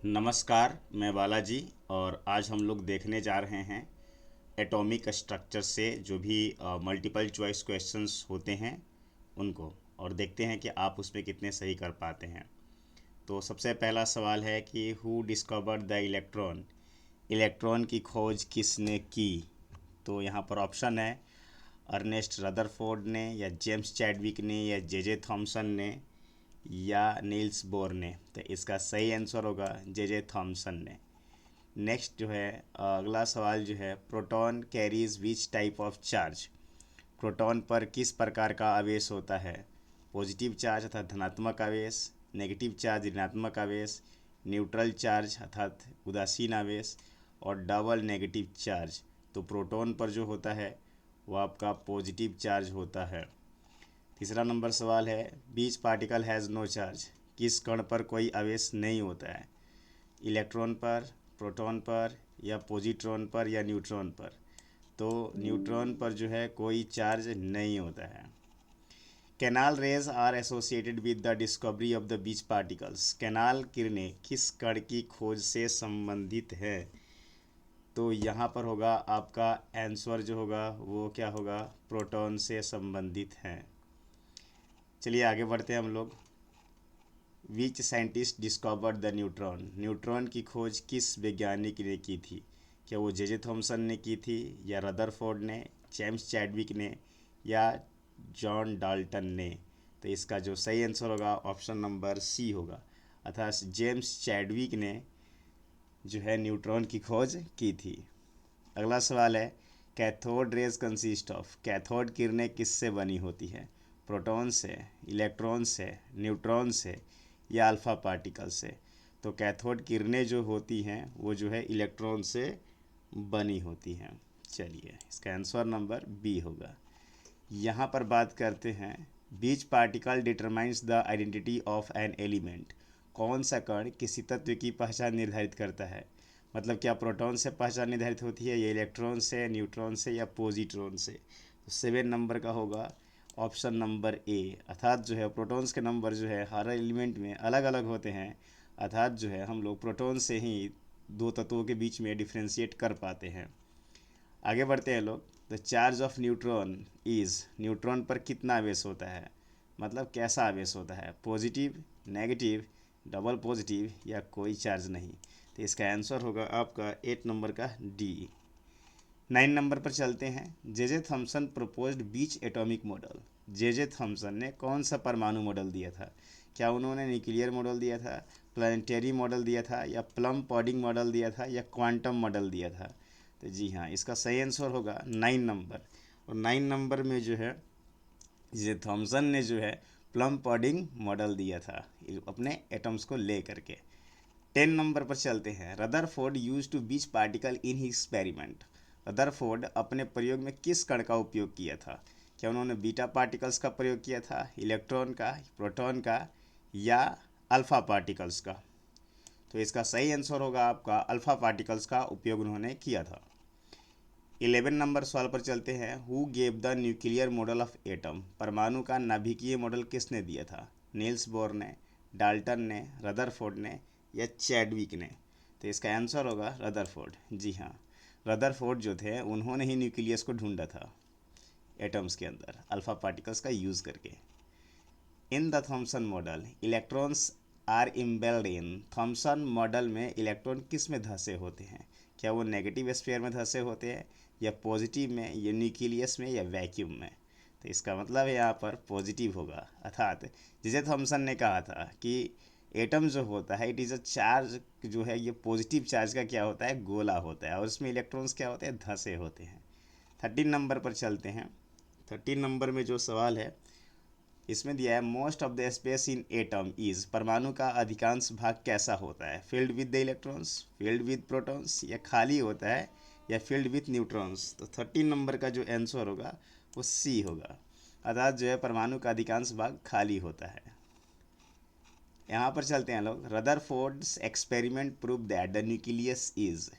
नमस्कार, मैं बालाजी। और आज हम लोग देखने जा रहे हैं एटॉमिक स्ट्रक्चर से जो भी मल्टीपल चॉइस क्वेश्चंस होते हैं उनको, और देखते हैं कि आप उसमें कितने सही कर पाते हैं। तो सबसे पहला सवाल है कि who discovered the electron. Electron की खोज किसने की? तो यहाँ पर ऑप्शन है अर्नेस्ट रदरफोर्ड ने, या जेम्स चैडविक ने, या जे थॉमसन ने, या नील्स बोर ने। तो इसका सही आंसर होगा जे थॉमसन ने। नेक्स्ट जो है अगला सवाल जो है, proton carries which type of charge. Proton पर किस प्रकार का आवेश होता है? पॉजिटिव चार्ज अर्थात धनात्मक आवेश, नेगेटिव चार्ज ऋणात्मक आवेश, न्यूट्रल चार्ज अर्थात उदासीन आवेश, और डबल नेगेटिव चार्ज। तो प्रोटॉन पर जो होता है वो आपका पॉजिटिव चार्ज होता है। तीसरा नंबर सवाल है, बीच पार्टिकल हैज़ नो चार्ज। किस कण पर कोई आवेश नहीं होता है? इलेक्ट्रॉन पर, प्रोटॉन पर, या पॉजिट्रॉन पर, या न्यूट्रॉन पर। तो न्यूट्रॉन पर जो है कोई चार्ज नहीं होता है। Canal rays are associated with the discovery of the which particles. Canal किरणें किस कण की खोज से संबंधित है? तो यहाँ पर होगा आपका आंसर जो होगा वो क्या होगा, प्रोटॉन से संबंधित है। चलिए आगे बढ़ते हैं हम लोग। Which scientist discovered the neutron. Neutron की खोज किस वैज्ञानिक ने की थी? क्या वो जे थॉमसन ने की थी, या रदरफोर्ड ने, जेम्स चैडविक ने, या जॉन डाल्टन ने? तो इसका जो सही आंसर होगा ऑप्शन नंबर सी होगा, अर्थात जेम्स चैडविक ने जो है न्यूट्रॉन की खोज की थी। अगला सवाल है, cathode rays consist of. Cathode किरणें किससे बनी होती है? प्रोटॉन से, इलेक्ट्रॉन से, न्यूट्रॉन से, या अल्फ़ा पार्टिकल से। तो कैथोड किरणें जो होती हैं वो जो है इलेक्ट्रॉन से बनी होती हैं। चलिए इसका आंसर नंबर बी होगा। यहाँ पर बात करते हैं, which particle determines the identity of an element. कौन सा कण किसी तत्व की पहचान निर्धारित करता है? मतलब क्या प्रोटॉन से पहचान निर्धारित होती है, या इलेक्ट्रॉन से, न्यूट्रॉन से, या पॉजिट्रॉन से? तो 7 नंबर का होगा ऑप्शन नंबर ए, अर्थात जो है प्रोटॉन्स के नंबर जो है हर एलिमेंट में अलग अलग होते हैं, अर्थात जो है हम लोग प्रोटॉन से ही दो तत्वों के बीच में डिफ्रेंशिएट कर पाते हैं। आगे बढ़ते हैं लोग। The charge of neutron is. Neutron पर कितना आवेश होता है, मतलब कैसा आवेश होता है? पॉजिटिव, नेगेटिव, डबल पॉजिटिव, या कोई चार्ज नहीं। तो इसका आंसर होगा आपका 8 नंबर का डी। 9 नंबर पर चलते हैं। जे थॉमसन प्रपोज्ड बीच एटॉमिक मॉडल। जे थॉमसन ने कौन सा परमाणु मॉडल दिया था? क्या उन्होंने न्यूक्लियर मॉडल दिया था, प्लानिटरी मॉडल दिया था, या प्लम पॉडिंग मॉडल दिया था, या क्वांटम मॉडल दिया था? तो जी हाँ, इसका सही आंसर होगा 9 नंबर। और 9 नंबर में जो है जे थॉमसन ने जो है प्लम पॉडिंग मॉडल दिया था अपने एटम्स को ले करके। 10 नंबर पर चलते हैं। Rutherford use to which particle in his experiment. Rutherford अपने प्रयोग में किस कण का उपयोग किया था? क्या उन्होंने बीटा पार्टिकल्स का प्रयोग किया था, इलेक्ट्रॉन का, प्रोटॉन का, या अल्फ़ा पार्टिकल्स का? तो इसका सही आंसर होगा आपका अल्फ़ा पार्टिकल्स का उपयोग उन्होंने किया था। 11 नंबर सवाल पर चलते हैं। Who gave the nuclear model of atom. परमाणु का नाभिकीय मॉडल किसने दिया था? नील्स बोर ने, डाल्टन ने, रदरफोर्ड ने, या चैडविक ने? तो इसका आंसर होगा रदरफोर्ड। जी हाँ, रदरफोर्ड जो थे उन्होंने ही न्यूक्लियस को ढूंढा था एटम्स के अंदर अल्फ़ा पार्टिकल्स का यूज़ करके। In the Thomson model electrons are embedded in. Thomson model में इलेक्ट्रॉन किस में धंसे होते हैं? क्या वो नेगेटिव स्फीयर में धंसे होते हैं, या पॉजिटिव में, या न्यूक्लियस में, या वैक्यूम में? तो इसका मतलब है यहाँ पर पॉजिटिव होगा, अर्थात जिसे थॉमसन ने कहा था कि एटम जो होता है इट इज़ अ चार्ज, जो है ये पॉजिटिव चार्ज का क्या होता है, गोला होता है, और उसमें इलेक्ट्रॉन्स क्या होते हैं, धंसे होते हैं। 13 नंबर पर चलते हैं। 13 नंबर में जो सवाल है इसमें दिया है, most of the space in atom is. परमाणु का अधिकांश भाग कैसा होता है? Field with the electrons, field with protons, या खाली होता है, या फील्ड विद न्यूट्रॉन्स? तो 13 नंबर का जो आंसर होगा वो सी होगा, अर्थात जो है परमाणु का अधिकांश भाग खाली होता है। यहाँ पर चलते हैं लोग। Rutherford's experiment prove that the nucleus is.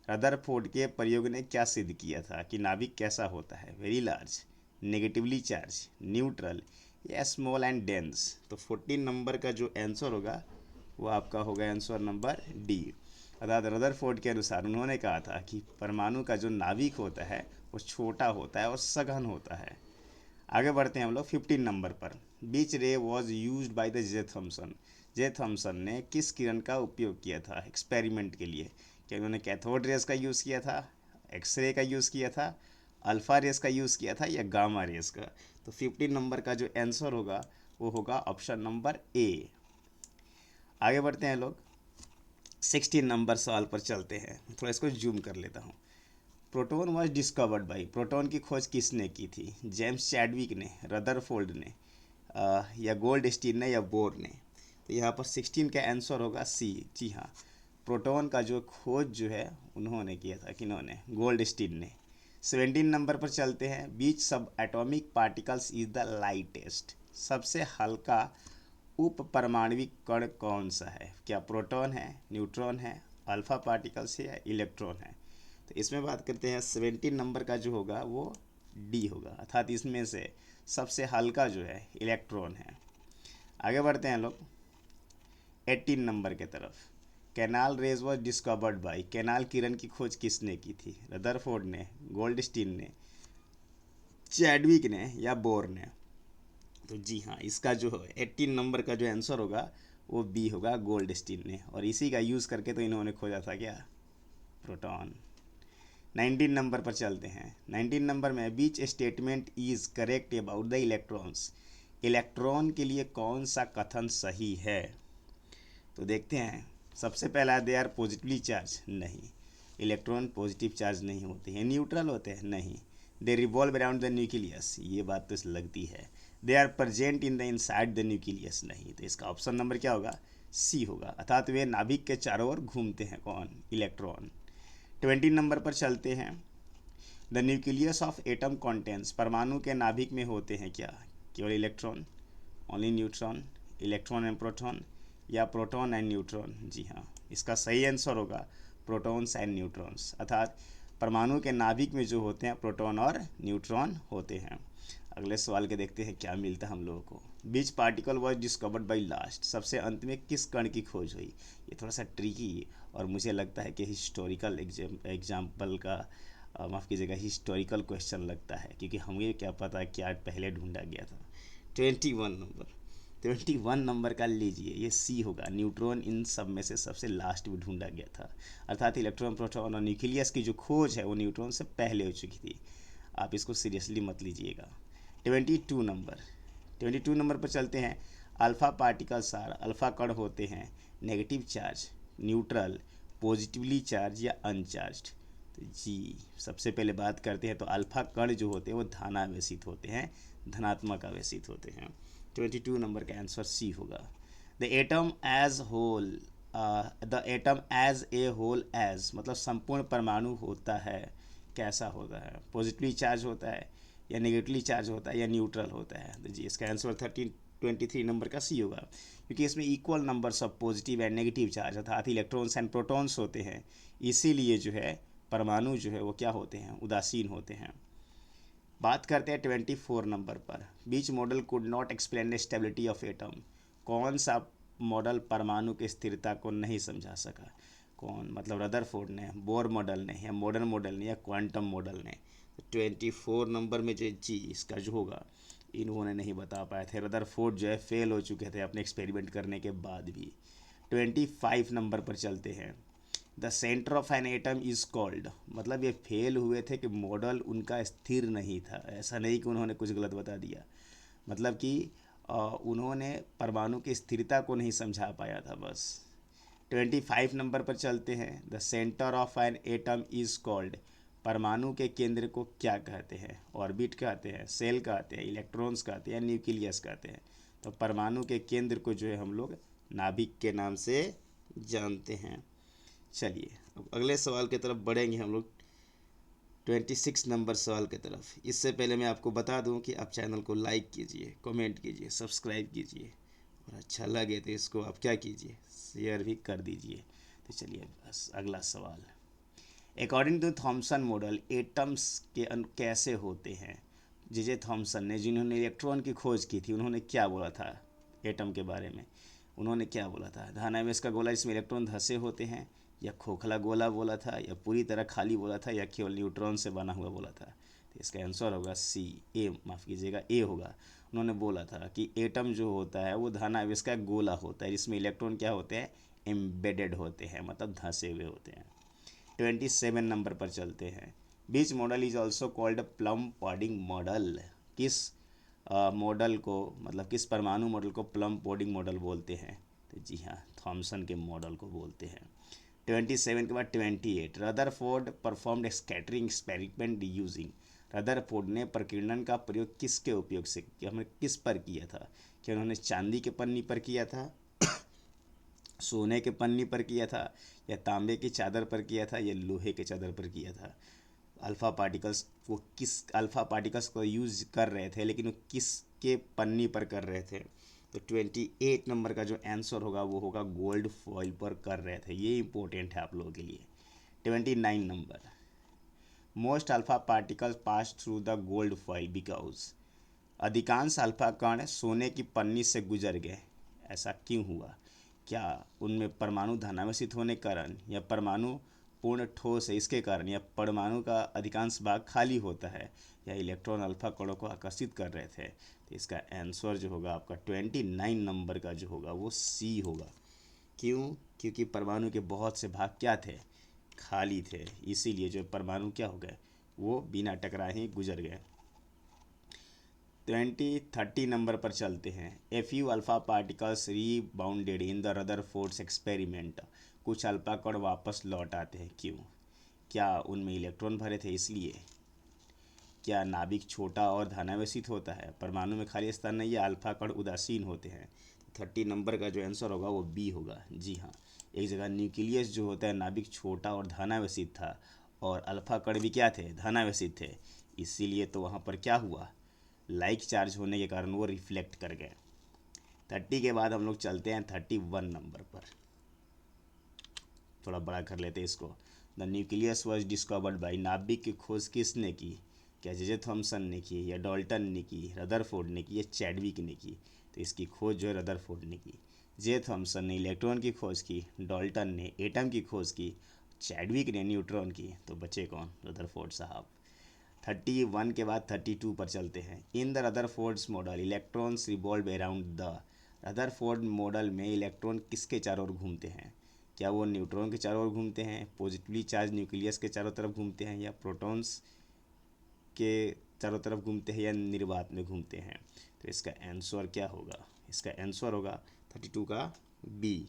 Rutherford के प्रयोग ने क्या सिद्ध किया था कि नाभिक कैसा होता है? Very large, negatively charge, neutral, या स्मॉल एंड डेंस? तो 14 नंबर का जो आंसर होगा वो आपका हो गया आंसर नंबर डी। अर्थात रदरफोर्ड के अनुसार उन्होंने कहा था कि परमाणु का जो नाभिक होता है वो छोटा होता है और सघन होता है। आगे बढ़ते हैं हम लोग 15 नंबर पर। बीच रे was use by the J Thomson. J Thomson ने किस किरण का उपयोग किया था एक्सपेरिमेंट के लिए? क्या उन्होंने कैथोड रेस का यूज़ किया था, एक्सरे का यूज़ किया था, अल्फ़ा रेस का यूज़ किया था या गामा रेस का? तो 15 नंबर का जो आंसर होगा वो होगा ऑप्शन नंबर ए। आगे बढ़ते हैं लोग 16 नंबर सवाल पर चलते हैं। थोड़ा इसको जूम कर लेता हूँ। Proton was discovered by, proton की खोज किसने की थी? जेम्स चैडविक ने, रदरफोर्ड ने, या गोल्डस्टीन ने या बोर ने? तो यहाँ पर 16 का आंसर होगा सी। जी हाँ, प्रोटॉन का जो खोज जो है उन्होंने किया था, किन्होंने? गोल्डस्टीन ने। 17 नंबर पर चलते हैं। बीच सब atomic particles is the lightest, सबसे हल्का उप परमाणविक कण कौन सा है? क्या प्रोटॉन है, न्यूट्रॉन है, अल्फा पार्टिकल्स है या इलेक्ट्रॉन है? तो इसमें बात करते हैं 17 नंबर का जो होगा वो डी होगा, अर्थात इसमें से सबसे हल्का जो है इलेक्ट्रॉन है। आगे बढ़ते हैं लोग 18 नंबर के तरफ। Canal rays was discovered by, canal किरण की खोज किसने की थी? रदरफोर्ड ने, गोल्डस्टीन ने, चैडविक ने या बोर ने? तो जी हाँ, इसका जो 18 नंबर का जो आंसर होगा वो बी होगा, गोल्डस्टीन ने। और इसी का यूज़ करके तो इन्होंने खोजा था क्या? प्रोटॉन। 19 नंबर पर चलते हैं। 19 नंबर में which statement is correct about the electrons, electron के लिए कौन सा कथन सही है? तो देखते हैं। सबसे पहला, दे आर पॉजिटिवली चार्ज, नहीं, इलेक्ट्रॉन पॉजिटिव चार्ज नहीं होते हैं। न्यूट्रल होते हैं, नहीं। They revolve around the nucleus, ये बात तो लगती है। They are present in the inside the nucleus, नहीं। तो इसका ऑप्शन नंबर क्या होगा? सी होगा, अर्थात वे नाभिक के चारों ओर घूमते हैं। कौन? इलेक्ट्रॉन। 20 नंबर पर चलते हैं। The nucleus of atom contains, परमाणु के नाभिक में होते हैं क्या? केवल electron, only neutron, electron and proton या प्रोटॉन एंड न्यूट्रॉन? जी हाँ, इसका सही आंसर होगा प्रोटॉन्स एंड न्यूट्रॉन्स, अर्थात परमाणु के नाभिक में जो होते हैं प्रोटॉन और न्यूट्रॉन होते हैं। अगले सवाल के देखते हैं क्या मिलता है हम लोगों को। Which particle was discovered by last, सबसे अंत में किस कण की खोज हुई? ये थोड़ा सा ट्रिकी और मुझे लगता है कि हिस्टोरिकल एग्जाम्पल का माफ़ कीजिएगा, हिस्टोरिकल क्वेश्चन लगता है, क्योंकि हमें क्या पता क्या पहले ढूंढा गया था। 21 नंबर का लीजिए, ये सी होगा, न्यूट्रॉन इन सब में से सबसे लास्ट में ढूंढा गया था, अर्थात इलेक्ट्रॉन, प्रोटॉन और न्यूक्लियस की जो खोज है वो न्यूट्रॉन से पहले हो चुकी थी। आप इसको सीरियसली मत लीजिएगा। 22 नंबर पर चलते हैं। अल्फ़ा पार्टिकल्स आर, अल्फ़ा कण होते हैं negative charge, neutral, positively charge या अनचार्ज्ड? तो जी, सबसे पहले बात करते हैं तो अल्फ़ा कण जो होते हैं वो धनावेशित होते हैं, धनात्मक आवेशित होते हैं। 22 नंबर का आंसर सी होगा। The atom as whole, the atom as a whole as मतलब संपूर्ण परमाणु होता है, कैसा होता है? पॉजिटिवली चार्ज होता है या नेगेटिवली चार्ज होता है या न्यूट्रल होता है? तो जी, इसका आंसर 23 नंबर का सी होगा, क्योंकि इसमें equal numbers of positive and negative charge अर्थात इलेक्ट्रॉन्स एंड प्रोटॉन्स होते हैं, इसीलिए जो है परमाणु जो है वो क्या होते हैं? उदासीन होते हैं। बात करते हैं 24 नंबर पर। Which model could not explain the stability of atom, कौन सा मॉडल परमाणु की स्थिरता को नहीं समझा सका? कौन? मतलब रदरफोर्ड ने, बोर मॉडल ने या मॉडर्न मॉडल ने या क्वांटम मॉडल ने? 24 नंबर में जो जी इसका जो होगा इन्होंने नहीं बता पाए थे। रदरफोर्ड जो है फेल हो चुके थे अपने एक्सपेरिमेंट करने के बाद भी। 25 नंबर पर चलते हैं। The centre of an atom is called, मतलब ये फेल हुए थे कि मॉडल उनका स्थिर नहीं था, ऐसा नहीं कि उन्होंने कुछ गलत बता दिया, मतलब कि उन्होंने परमाणु की स्थिरता को नहीं समझा पाया था बस। 25 नंबर पर चलते हैं। The centre of an atom is called, परमाणु के केंद्र को क्या कहते हैं? ऑर्बिट कहते हैं, सेल कहते हैं, इलेक्ट्रॉन्स कहते हैं, न्यूक्लियस कहते हैं? तो परमाणु के केंद्र को जो है हम लोग नाभिक के नाम से जानते हैं। चलिए अब अगले सवाल की तरफ बढ़ेंगे हम लोग, 26 नंबर सवाल की तरफ। इससे पहले मैं आपको बता दूं कि आप चैनल को लाइक कीजिए, कमेंट कीजिए, सब्सक्राइब कीजिए, और अच्छा लगे तो इसको आप क्या कीजिए, शेयर भी कर दीजिए। तो चलिए बस अगला सवाल। According to Thomson model atoms के कैसे होते हैं? जे थॉमसन ने, जिन्होंने इलेक्ट्रॉन की खोज की थी, उन्होंने क्या बोला था एटम के बारे में? उन्होंने क्या बोला था, धनावेश का गोला जिसमें इलेक्ट्रॉन धंसे होते हैं, या खोखला गोला बोला था, या पूरी तरह खाली बोला था, या केवल न्यूट्रॉन से बना हुआ बोला था। तो इसका आंसर होगा सी, ए, माफ़ कीजिएगा, ए होगा। उन्होंने बोला था कि एटम जो होता है वो धनावेश का गोला होता है जिसमें इलेक्ट्रॉन क्या होते हैं, एम्बेडेड होते हैं, मतलब धंसे हुए होते हैं। 27 नंबर पर चलते हैं। Which model is also called plum pudding model. किस मॉडल को, मतलब किस परमाणु मॉडल को प्लम पॉडिंग मॉडल बोलते हैं? तो जी हाँ, थॉमसन के मॉडल को बोलते हैं। 27 के बाद 28, Rutherford performed scattering experiment using. Rutherford ने प्रकीर्णन का प्रयोग किसके उपयोग से किया, हमने किस पर किया था? क्या उन्होंने चांदी के पन्नी पर किया था, सोने के पन्नी पर किया था, या तांबे की चादर पर किया था, या लोहे के चादर पर किया था? अल्फ़ा पार्टिकल्स को यूज़ कर रहे थे, लेकिन वो किसके पन्नी पर कर रहे थे? तो 28 नंबर का जो आंसर होगा वो होगा गोल्ड फॉइल पर कर रहे थे। ये इंपॉर्टेंट है आप लोगों के लिए। 29 number, most alpha particles pass through the gold foil because. अधिकांश अल्फा कण सोने की पन्नी से गुजर गए, ऐसा क्यों हुआ? क्या उनमें परमाणु धनावेशित होने के कारण, या परमाणु पूर्ण ठोस है इसके कारण, या परमाणु का अधिकांश भाग खाली होता है, या इलेक्ट्रॉन अल्फा कणों को आकर्षित कर रहे थे? तो इसका आंसर जो होगा आपका 29 नंबर का जो होगा वो सी होगा। क्यों? क्योंकि परमाणु के बहुत से भाग क्या थे, खाली थे, इसीलिए जो परमाणु क्या हो गए, वो बिना टकराए ही गुजर गए। 30 नंबर पर चलते हैं। A few alpha particles rebounded in the Rutherford's experiment. कुछ अल्फा कण वापस लौट आते हैं, क्यों? क्या उनमें इलेक्ट्रॉन भरे थे इसलिए? क्या नाभिक छोटा और धनावेशित होता है, परमाणु में खाली स्थान नहीं, या अल्फा कण उदासीन होते हैं? 30 नंबर का जो आंसर होगा वो बी होगा। जी हाँ, एक जगह न्यूक्लियस जो होता है नाभिक छोटा और धनावेशित था, और अल्फा कण भी क्या थे, धनावेशित थे, इसीलिए तो वहाँ पर क्या हुआ, लाइक चार्ज होने के कारण वो रिफ्लेक्ट कर गए। 30 के बाद हम लोग चलते हैं 31 नंबर पर, थोड़ा बड़ा कर लेते हैं इसको। The nucleus was discovered by. नाभिक की खोज किसने की? क्या जे थॉमसन ने की, या डॉल्टन ने की, रदरफोर्ड ने की, या चैडविक ने की? तो इसकी खोज जो है रदरफोर्ड ने की। जे थॉमसन ने इलेक्ट्रॉन की खोज की, डॉल्टन ने एटम की खोज की, चैडविक ने न्यूट्रॉन की, तो बचे कौन, रदरफोर्ड साहब। 31 के बाद 32 पर चलते हैं। इन the Rutherford's model electrons revolve around the. Rutherford model में इलेक्ट्रॉन किसके चारों ओर घूमते हैं? क्या वो न्यूट्रॉन के चारों ओर घूमते हैं, पॉजिटिवली चार्ज न्यूक्लियस के चारों तरफ घूमते हैं, या प्रोटॉन्स के चारों तरफ घूमते हैं, या निर्वात में घूमते हैं? तो इसका आंसर क्या होगा, इसका आंसर होगा 32 का बी,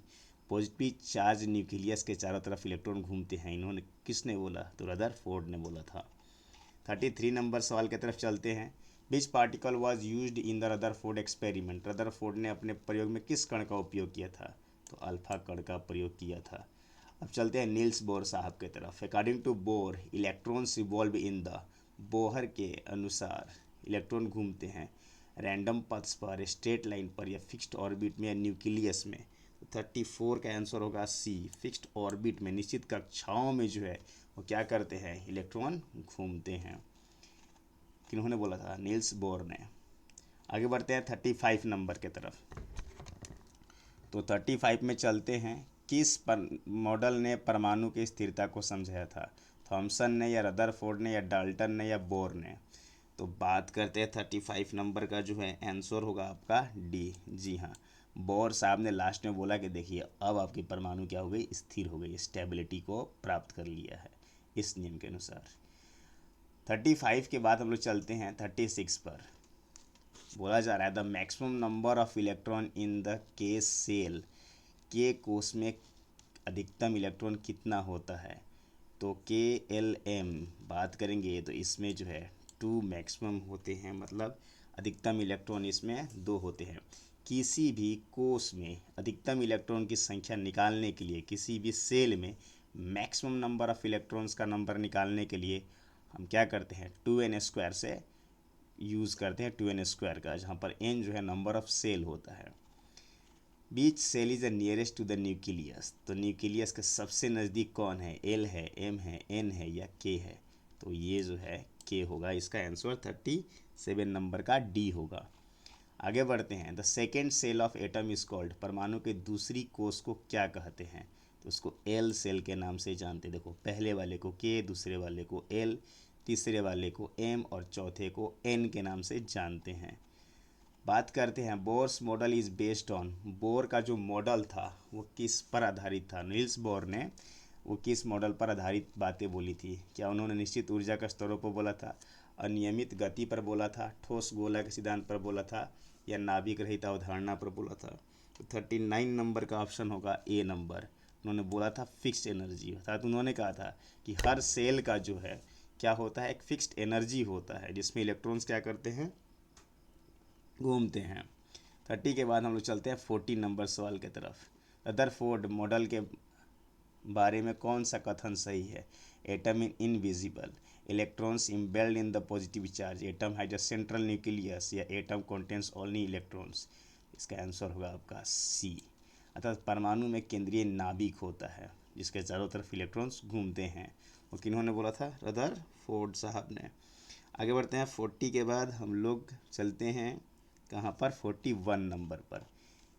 पॉजिटिव चार्ज न्यूक्लियस के चारों तरफ इलेक्ट्रॉन घूमते हैं। इन्होंने किसने बोला, तो रदरफोर्ड ने बोला था। 33 नंबर सवाल की तरफ चलते हैं। Which particle was used in the Rutherford experiment. Rutherford ने अपने प्रयोग में किस कण का उपयोग किया था? तो अल्फा कण का प्रयोग किया था। अब चलते हैं नील्स बोर साहब की तरफ। According to Bohr electrons revolve in the. Bohr के अनुसार इलेक्ट्रॉन घूमते हैं रैंडम पथ्स पर, स्ट्रेट लाइन पर, या फिक्स्ड ऑर्बिट में, या न्यूक्लियस में? तो 34 का आंसर होगा सी, फिक्स्ड ऑर्बिट में, निश्चित कक्षाओं में जो है वो क्या करते हैं, इलेक्ट्रॉन घूमते हैं। किन्होंने बोला था, नील्स बोर ने। आगे बढ़ते हैं 35 नंबर के तरफ। तो 35 में चलते हैं। किस मॉडल ने परमाणु की स्थिरता को समझाया था? थॉमसन ने, या रदरफोर्ड ने, या डाल्टन ने, या बोर ने? तो बात करते हैं 35 नंबर का जो है आंसर होगा आपका डी। जी हाँ, बोर साहब ने लास्ट में बोला कि देखिए अब आपकी परमाणु क्या हो गई, स्थिर हो गई, स्टेबिलिटी को प्राप्त कर लिया है इस नियम के अनुसार। 35 के बाद हम लोग चलते हैं 36 पर। बोला जा रहा है the maximum number of electron in the के सेल। के कोष में अधिकतम इलेक्ट्रॉन कितना होता है? तो के एल एम बात करेंगे तो इसमें जो है 2 मैक्सिमम होते हैं, मतलब अधिकतम इलेक्ट्रॉन इसमें 2 होते हैं। किसी भी कोष में अधिकतम इलेक्ट्रॉन की संख्या निकालने के लिए, किसी भी सेल में मैक्सिमम नंबर ऑफ इलेक्ट्रॉन्स का नंबर निकालने के लिए हम क्या करते हैं, 2n² से यूज़ करते हैं, 2n² का, जहाँ पर n जो है नंबर ऑफ सेल होता है। Which shell is the nearest to the nucleus. तो न्यूक्लियस के सबसे नज़दीक कौन है, एल है, एम है, एन है, या के है? तो ये जो है के होगा, इसका आंसर 37 नंबर का डी होगा। आगे बढ़ते हैं। The second shell of atom is called, परमाणु के दूसरी कोष को क्या कहते हैं? तो उसको एल सेल के नाम से जानते हैं। देखो, पहले वाले को के, दूसरे वाले को एल, तीसरे वाले को एम और चौथे को एन के नाम से जानते हैं। बात करते हैं Bohr's model is based on, bore का जो मॉडल था वो किस पर आधारित था? नील्स बोर ने वो किस मॉडल पर आधारित बातें बोली थी? क्या उन्होंने निश्चित ऊर्जा के स्तरों पर बोला था, अनियमित गति पर बोला था, ठोस गोला के सिद्धांत पर बोला था, या नाभिक रहित अवधारणा पर बोला था? तो 39 नंबर का ऑप्शन होगा ए नंबर। उन्होंने बोला था फिक्स्ड एनर्जी, अर्थात उन्होंने कहा था कि हर सेल का जो है क्या होता है, एक फिक्स्ड एनर्जी होता है जिसमें इलेक्ट्रॉन्स क्या करते हैं, घूमते हैं। 30 के बाद हम लोग चलते हैं 40 नंबर सवाल की तरफ। रदरफोर्ड मॉडल के बारे में कौन सा कथन सही है? Atom in invisible, electrons embedded in the positive charge, atom has a central nucleus, या एटम कंटेन्स ओनली इलेक्ट्रॉन्स। इसका आंसर होगा आपका सी, अर्थात परमाणु में केंद्रीय नाभिक होता है जिसके चारों तरफ इलेक्ट्रॉन्स घूमते हैं। वो किन्होंने बोला था? रदरफोर्ड साहब ने। आगे बढ़ते हैं। 40 के बाद हम लोग चलते हैं कहाँ पर? 41 नंबर पर।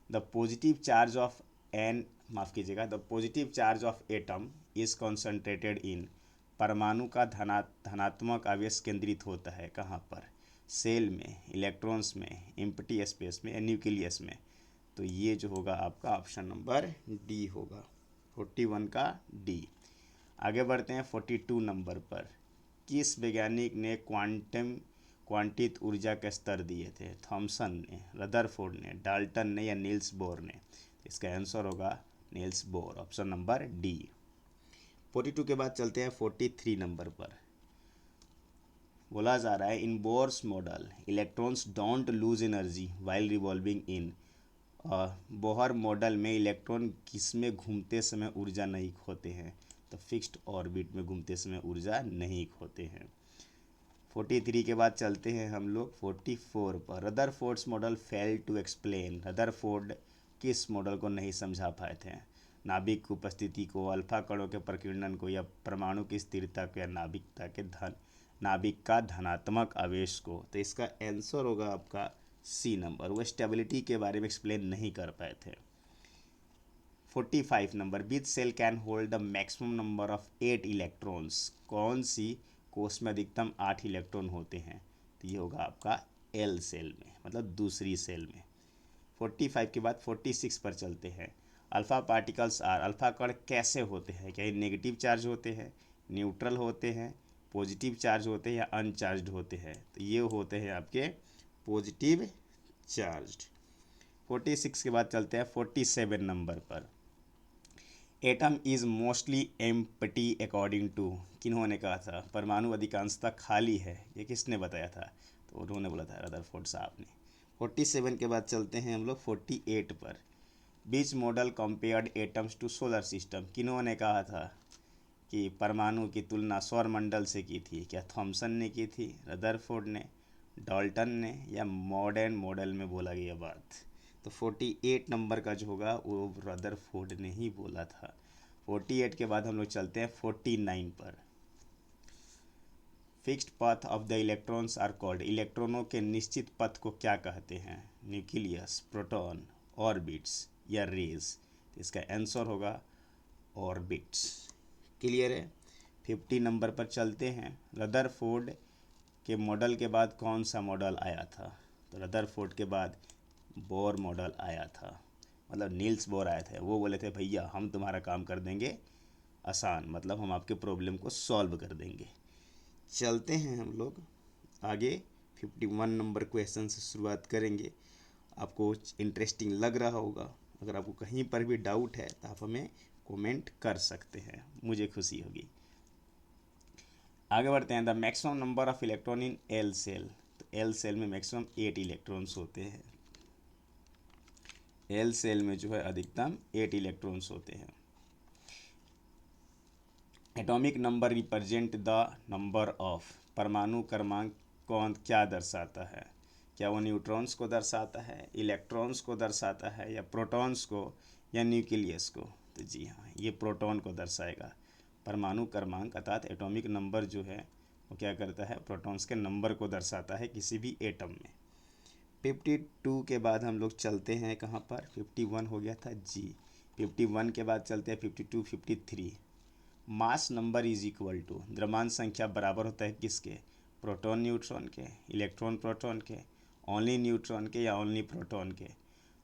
The positive charge of an, माफ़ कीजिएगा, the positive charge of atom is concentrated in, परमाणु का धनात्मक आवेश केंद्रित होता है कहाँ पर? सेल में, इलेक्ट्रॉन्स में, एम्प्टी स्पेस में, या न्यूक्लियस में? तो ये जो होगा आपका ऑप्शन नंबर डी होगा, 41 का डी। आगे बढ़ते हैं 42 नंबर पर। किस वैज्ञानिक ने क्वांटित ऊर्जा के स्तर दिए थे? थॉमसन ने, रदरफोर्ड ने, डाल्टन ने, या नील्स बोर ने? इसका आंसर होगा Niels Bohr, option number D. 42 के बाद चलते हैं 43 नंबर पर। बोला जा रहा है in Bohr's model electrons don't lose energy while revolving in, Bohr model में इलेक्ट्रॉन किसमें घूमते समय ऊर्जा नहीं खोते हैं? तो फिक्स्ड ऑर्बिट में घूमते समय ऊर्जा नहीं खोते हैं। 43 के बाद चलते हैं हम लोग 44 पर। Rutherford's model fail to explain, Rutherford किस मॉडल को नहीं समझा पाए थे? नाभिक की उपस्थिति को, अल्फा कणों के प्रकीर्णन को, या परमाणु की स्थिरता को, या नाभिक का धनात्मक आवेश को? तो इसका आंसर होगा आपका सी नंबर, वो स्टेबिलिटी के बारे में एक्सप्लेन नहीं कर पाए थे। 45 नंबर, which shell can hold the maximum number of 8 electrons, कौन सी कोष में अधिकतम 8 इलेक्ट्रॉन होते हैं? तो ये होगा आपका एल सेल में, मतलब दूसरी सेल में। 45 के बाद 46 पर चलते हैं। अल्फा पार्टिकल्स आर, अल्फा कण कैसे होते हैं? क्या ये नेगेटिव चार्ज होते हैं, न्यूट्रल होते हैं, पॉजिटिव चार्ज होते हैं, या अनचार्ज होते हैं? तो ये होते हैं आपके पॉजिटिव चार्ज्ड। 46 के बाद चलते हैं 47 नंबर पर। Atom is mostly empty according to, किन्होंने कहा था? परमाणु अधिकांशतः खाली है, ये किसने बताया था? तो उन्होंने बोला था रदरफोर्ड साहब ने। 47 के बाद चलते हैं हम लोग 48 पर। Which model compared atoms to solar system, किन्होंने कहा था कि परमाणु की तुलना सौरमंडल से की थी? क्या थॉमसन ने की थी, रदरफोर्ड ने, डाल्टन ने, या मॉडर्न मॉडल में बोला गया बात? तो 48 नंबर का जो होगा वो रदरफोर्ड ने ही बोला था। 48 के बाद हम लोग चलते हैं 49 पर। Fixed path of the electrons are called, इलेक्ट्रॉनों के निश्चित पथ को क्या कहते हैं? न्यूक्लियस, प्रोटॉन, ऑर्बिट्स, या रेज? तो इसका आंसर होगा ऑर्बिट्स। क्लियर है? 50 नंबर पर चलते हैं। रदरफोर्ड के मॉडल के बाद कौन सा मॉडल आया था? तो रदरफोर्ड के बाद बोर मॉडल आया था, मतलब नील्स बोर आए थे। वो बोले थे भैया हम तुम्हारा काम कर देंगे आसान, मतलब हम आपके प्रॉब्लम को सॉल्व कर देंगे। चलते हैं हम लोग आगे 51 नंबर क्वेश्चन से शुरुआत करेंगे। आपको इंटरेस्टिंग लग रहा होगा। अगर आपको कहीं पर भी डाउट है तो आप हमें कमेंट कर सकते हैं, मुझे खुशी होगी। आगे बढ़ते हैं। The maximum number of electron in L shell, तो एल सेल में मैक्सिमम 8 इलेक्ट्रॉन्स होते हैं। एल सेल में जो है अधिकतम 8 इलेक्ट्रॉन्स होते हैं। Atomic number represent the number of, परमाणु क्रमांक कौन क्या दर्शाता है? क्या वो न्यूट्रॉन्स को दर्शाता है, इलेक्ट्रॉन्स को दर्शाता है, या प्रोटॉन्स को, या न्यूक्लियस को? तो जी हाँ, ये प्रोटॉन को दर्शाएगा। परमाणु क्रमांक अर्थात एटॉमिक नंबर जो है वो क्या करता है? प्रोटॉन्स के नंबर को दर्शाता है किसी भी एटम में। 52 के बाद हम लोग चलते हैं कहाँ पर, 51 हो गया था जी। 51 के बाद चलते हैं 52, 53। Mass number is equal to, द्रव्यमान संख्या बराबर होता है किसके, प्रोटॉन न्यूट्रॉन के, इलेक्ट्रॉन प्रोटॉन के, ओनली न्यूट्रॉन के या ओनली प्रोटॉन के।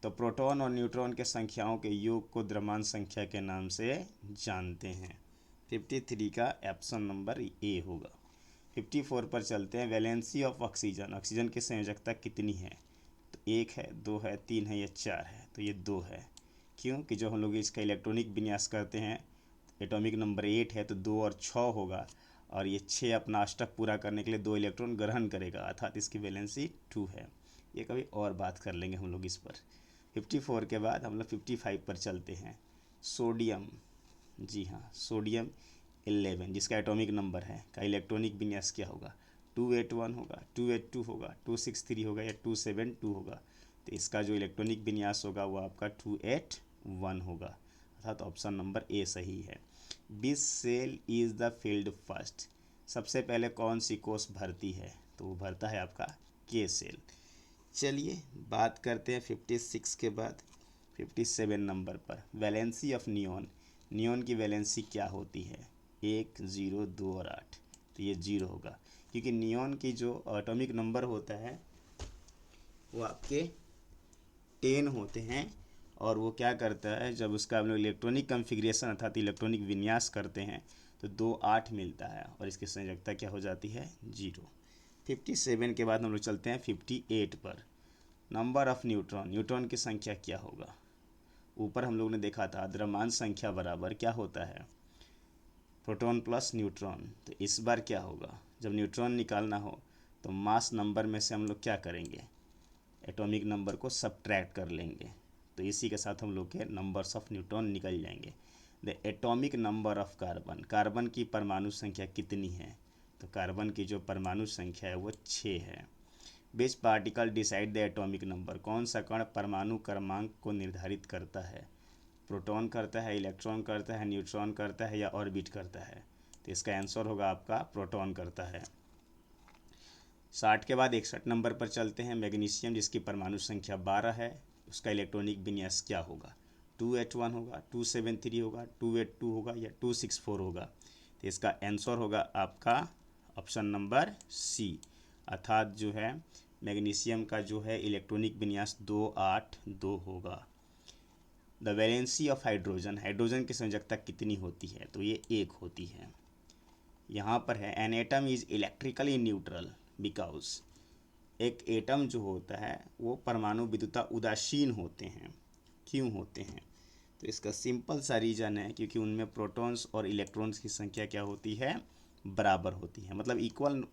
तो प्रोटॉन और न्यूट्रॉन के संख्याओं के योग को द्रव्यमान संख्या के नाम से जानते हैं। 53 का ऑप्शन नंबर ए होगा। 54 पर चलते हैं। वैलेंसी ऑफ ऑक्सीजन, ऑक्सीजन की संयोजकता कितनी है, तो 1 है, 2 है, 3 है या 4 है, तो ये 2 है। क्यों कि जो हम लोग इसका इलेक्ट्रॉनिक विन्यास करते हैं, एटॉमिक नंबर 8 है तो 2 और 6 होगा, और ये 6 अपना अष्टक पूरा करने के लिए 2 इलेक्ट्रॉन ग्रहण करेगा, अर्थात इसकी वैलेंसी 2 है। ये कभी और बात कर लेंगे हम लोग इस पर। 54 के बाद हम लोग 55 पर चलते हैं। सोडियम, जी हाँ, सोडियम 11 जिसका एटॉमिक नंबर है का इलेक्ट्रॉनिक विन्यास क्या होगा, 281 होगा, 282 होगा, 263 होगा या 272 होगा। तो इसका जो इलेक्ट्रॉनिक विन्यास होगा वो आपका 281 होगा, अर्थात ऑप्शन नंबर ए सही है। Which shell is the filled first, सबसे पहले कौन सी कोष भरती है, तो वो भरता है आपका के सेल। चलिए बात करते हैं 56 के बाद 57 नंबर पर। वैलेंसी ऑफ नियॉन, नियॉन की वैलेंसी क्या होती है, 1, 0, 2 और 8, तो ये 0 होगा, क्योंकि नियॉन की जो एटॉमिक नंबर होता है वो आपके 10 होते हैं, और वो क्या करता है, जब उसका हम लोग इलेक्ट्रॉनिक कन्फिग्रेशन अर्थात इलेक्ट्रॉनिक विन्यास करते हैं तो 2, 8 मिलता है, और इसकी संयोजकता क्या हो जाती है, 0। 57 के बाद हम लोग चलते हैं 58 पर। नंबर ऑफ न्यूट्रॉन, न्यूट्रॉन की संख्या क्या होगा। ऊपर हम लोग ने देखा था द्रव्यमान संख्या बराबर क्या होता है, प्रोटॉन प्लस न्यूट्रॉन। तो इस बार क्या होगा, जब न्यूट्रॉन निकालना हो तो मास नंबर में से हम लोग क्या करेंगे, एटॉमिक नंबर को सब्ट्रैक्ट कर लेंगे, तो इसी के साथ हम लोग के नंबर्स ऑफ न्यूट्रॉन निकल जाएंगे। The atomic number of carbon, carbon की परमाणु संख्या कितनी है, तो कार्बन की जो परमाणु संख्या है वो 6 है। Which particle decide the atomic number, कौन सा कण परमाणु क्रमांक को निर्धारित करता है, प्रोटॉन करता है, इलेक्ट्रॉन करता है, न्यूट्रॉन करता है या ऑर्बिट करता है, तो इसका आंसर होगा आपका प्रोटॉन करता है। 60 के बाद 61 नंबर पर चलते हैं। मैग्नीशियम जिसकी परमाणु संख्या 12 है, उसका इलेक्ट्रॉनिक विन्यास क्या होगा, 281 होगा, 273 होगा, 282 होगा या 264 होगा, तो इसका आंसर होगा आपका ऑप्शन नंबर सी, अर्थात जो है मैग्नीशियम का जो है इलेक्ट्रॉनिक विन्यास 282 होगा। The valency of hydrogen, hydrogen की संयोजकता कितनी होती है, तो ये 1 होती है। यहाँ पर है an atom is electrically neutral because, एक एटम जो होता है वो परमाणु विद्युता उदासीन होते हैं, क्यों होते हैं, तो इसका सिंपल सा रीज़न है क्योंकि उनमें प्रोटॉन्स और इलेक्ट्रॉन्स की संख्या क्या होती है, बराबर होती है, मतलब इक्वल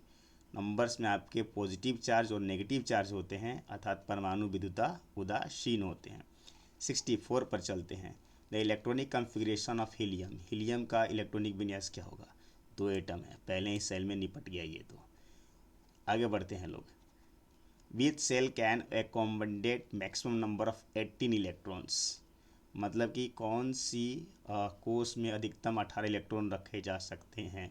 नंबर्स में आपके पॉजिटिव चार्ज और नेगेटिव चार्ज होते हैं, अर्थात परमाणु विद्युता उदासीन होते हैं। 64 पर चलते हैं। The electronic configuration of helium, helium का इलेक्ट्रॉनिक विन्यास क्या होगा, 2 एटम है, पहले ही सेल में निपट गया ये तो। आगे बढ़ते हैं लोग। Which shell can accommodate maximum number of 18 electrons, मतलब कि कौन सी कोष में अधिकतम 18 इलेक्ट्रॉन रखे जा सकते हैं,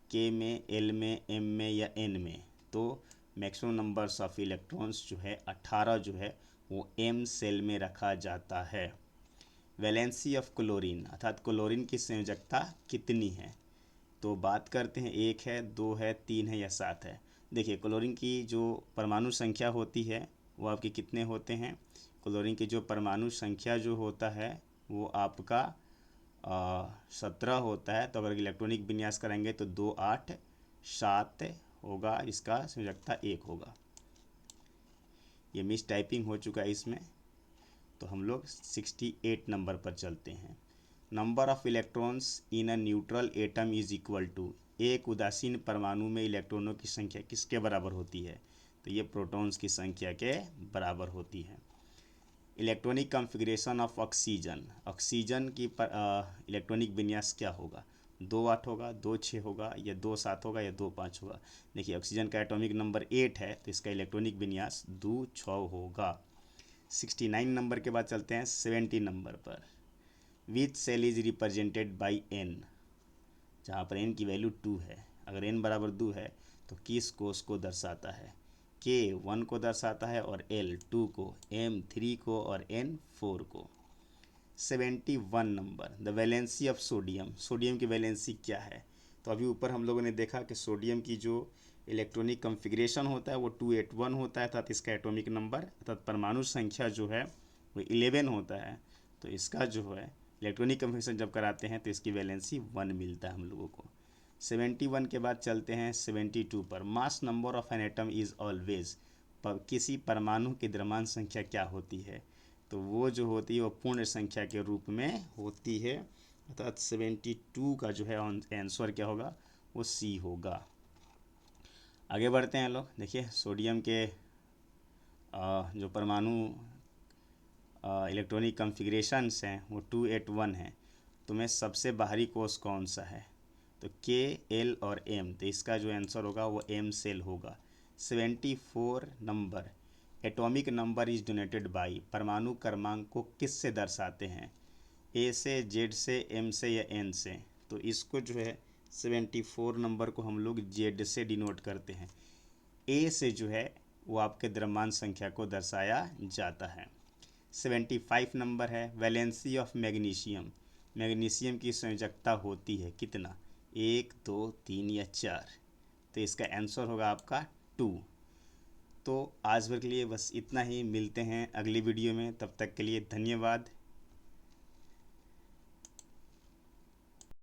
के में, एल में, एम में या एन में, तो मैक्सिमम नंबर्स ऑफ इलेक्ट्रॉन्स जो है 18 जो है वो एम सेल में रखा जाता है। वैलेंसी ऑफ क्लोरीन, अर्थात क्लोरीन की संयोजकता कितनी है, तो बात करते हैं 1 है, 2 है, 3 है या 7 है। देखिए क्लोरीन की जो परमाणु संख्या होती है वो आपके कितने होते हैं, क्लोरीन की जो परमाणु संख्या जो होता है वो आपका 17 होता है, तो अगर इलेक्ट्रॉनिक विन्यास करेंगे तो 2, 8, 7 होगा, इसका संयोजकता 1 होगा। ये मिस टाइपिंग हो चुका है इसमें, तो हम लोग 68 नंबर पर चलते हैं। Number of electrons in a neutral atom is equal to, एक उदासीन परमाणु में इलेक्ट्रॉनों की संख्या किसके बराबर होती है, तो ये प्रोटॉन्स की संख्या के बराबर होती है। Electronic configuration of oxygen, oxygen की इलेक्ट्रॉनिक विन्यास क्या होगा, 2, 8 होगा, 2, 6 होगा या 2, 7 होगा या 2, 5 होगा। देखिए ऑक्सीजन का एटॉमिक नंबर 8 है तो इसका इलेक्ट्रॉनिक विन्यास 2, 6 होगा। 69 नंबर के बाद चलते हैं 70 नंबर पर। Which shell is represented by N, जहाँ पर एन की वैल्यू 2 है, अगर एन बराबर 2 है तो किस कोष को दर्शाता है, K 1 को दर्शाता है और L 2 को, M 3 को और N 4 को। 71 number, the valency of sodium, sodium की वैलेंसी क्या है? तो अभी ऊपर हम लोगों ने देखा कि सोडियम की जो इलेक्ट्रॉनिक कॉन्फ़िगरेशन होता है वो 281 होता है, अर्थात इसका एटॉमिक नंबर अर्थात परमाणु संख्या जो है वो 11 होता है। तो इसका जो है इलेक्ट्रॉनिक कॉन्फ़िगरेशन जब कराते हैं तो इसकी वैलेंसी 1 मिलता है हम लोगों को। 71 के बाद चलते हैं 72 पर। Mass number of an atom is always, किसी परमाणु की द्रव्यमान संख्या क्या होती है? तो वो जो होती है वो पूर्ण संख्या के रूप में होती है, अर्थात 72 का जो है आंसर क्या होगा, वो सी होगा। आगे बढ़ते हैं लोग। देखिए सोडियम के जो परमाणु इलेक्ट्रॉनिक कॉन्फ़िगरेशंस हैं वो 281 हैं। तो में सबसे बाहरी कोष कौन सा है? तो के, एल और एम, तो इसका जो आंसर होगा वो एम सेल होगा। 74 number, atomic number is donated by, परमाणु क्रमांक को किस से दर्शाते हैं? ए से, जेड से, एम से या एन से? तो इसको जो है 74 नंबर को हम लोग जेड से डिनोट करते हैं। ए से जो है वो आपके द्रव्यमान संख्या को दर्शाया जाता है। 75 नंबर है, वैलेंसी ऑफ मैग्नीशियम, मैग्नीशियम की संयोजकता होती है कितना? 1, 2, 3 या 4? तो इसका आंसर होगा आपका 2। तो आज भर के लिए बस इतना ही, मिलते हैं अगली वीडियो में, तब तक के लिए धन्यवाद।